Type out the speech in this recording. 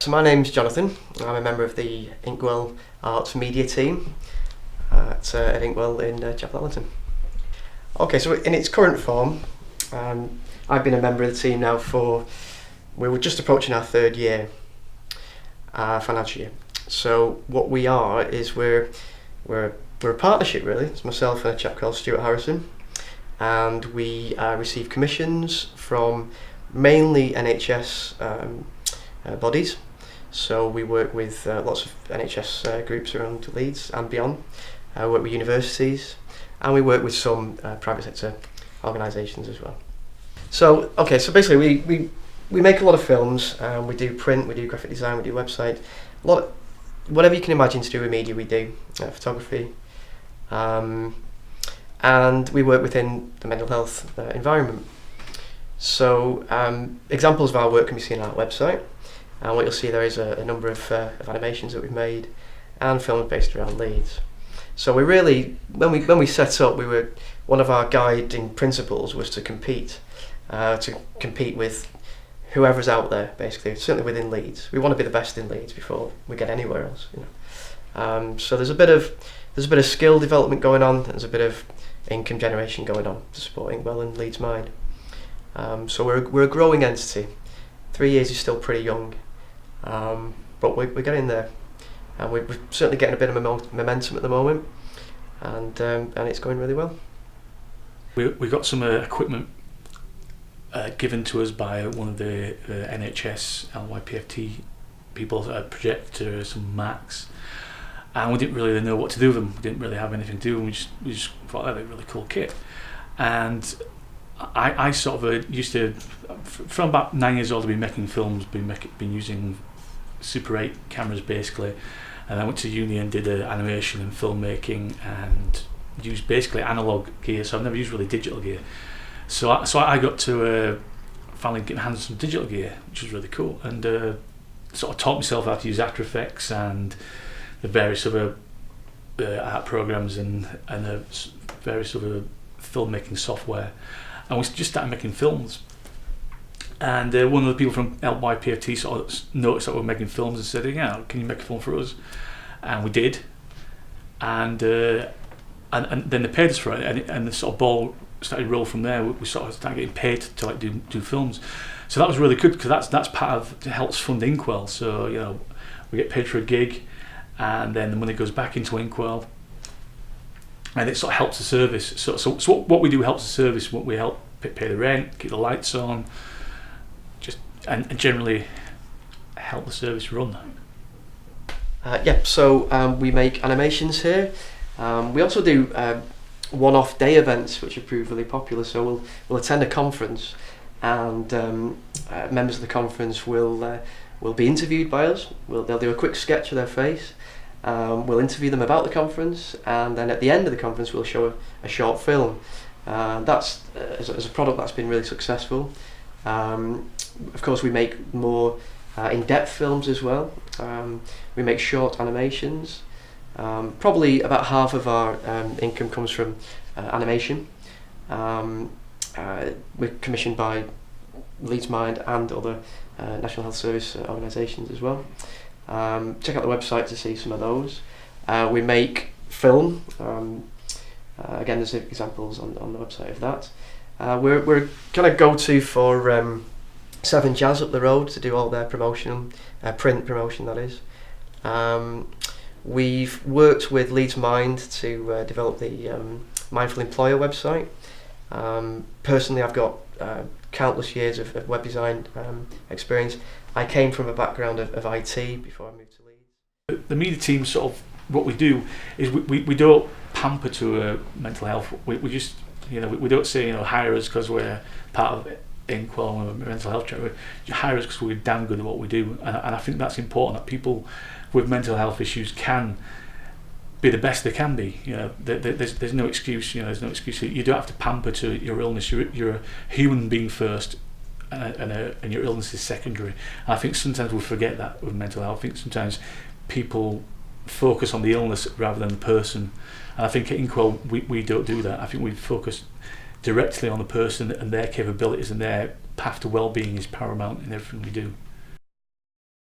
So my name's Jonathan. I'm a member of the Inkwell Arts Media team at Inkwell in Chapel Allerton. Okay, so in its current form, I've been a member of the team now we were just approaching our third year, financial year. So what we are is we're a partnership really. It's myself and a chap called Stuart Harrison, and we receive commissions from mainly NHS bodies. So we work with lots of NHS groups around Leeds and beyond. We work with universities, and we work with some private sector organisations as well. So basically we make a lot of films. We do print, we do graphic design, we do website, whatever you can imagine to do with media we do, photography, and we work within the mental health environment. So examples of our work can be seen on our website. And what you'll see there is a number of animations that we've made and films based around Leeds. So we really, when we set up, one of our guiding principles was to compete with whoever's out there, basically, certainly within Leeds. We want to be the best in Leeds before we get anywhere else. So there's a bit of skill development going on. There's a bit of income generation going on to support Inkwell and Leeds Mind. So we're a growing entity. 3 years is still pretty young. But we're getting there, and we're certainly getting a bit of momentum at the moment, and it's going really well. We got some equipment given to us by one of the NHS LYPFT people, a projector, some Macs, and we didn't really know what to do with them. We didn't really have anything to do, and we just thought that was a really cool kit. And I sort of used to, from about 9 years old, I've been making films, been using Super 8 cameras basically, and I went to uni and did animation and filmmaking and used basically analog gear, so I've never used really digital gear. So I got to finally get my hands on some digital gear, which was really cool, and sort of taught myself how to use After Effects and the various other art programs and the various other filmmaking software, and we just started making films. And one of the people from LYPFT sort of noticed that we were making films and said, "Yeah, can you make a film for us?" And we did, and then they paid us for it, and the sort of ball started to roll from there. We sort of started getting paid to do films, so that was really good, because that's part of it, helps fund Inkwell. So we get paid for a gig, and then the money goes back into Inkwell, and it sort of helps the service. So what we do helps the service. What we help pay the rent, keep the lights on, and generally help the service run. So we make animations here. We also do one-off day events, which have proved really popular. So we'll attend a conference, and members of the conference will be interviewed by us. They'll do a quick sketch of their face. We'll interview them about the conference, and then at the end of the conference we'll show a short film. That's as a product that's been really successful. Of course, we make more in-depth films as well. We make short animations. Probably about half of our income comes from animation. We're commissioned by Leeds Mind and other National Health Service organisations as well. Check out the website to see some of those. We make film. Again, there's examples on the website of that. We're kind of go-to for Seven Jazz up the road to do all their promotion, print promotion that is. We've worked with Leeds Mind to develop the Mindful Employer website. Personally, I've got countless years of web design experience. I came from a background of IT before I moved to Leeds. The media team, sort of what we do is we don't pamper to mental health. We just we don't say hire us because we're part of Inkwell and a mental health charity. We hire us because we're damn good at what we do, and I think that's important, that people with mental health issues can be the best they can be. There's no excuse. There's no excuse. You don't have to pamper to your illness. You're a human being first, and your illness is secondary. And I think sometimes we forget that with mental health. I think sometimes people focus on the illness rather than the person. And I think at Inkwell we don't do that. I think we focus directly on the person and their capabilities, and their path to well-being is paramount in everything we do.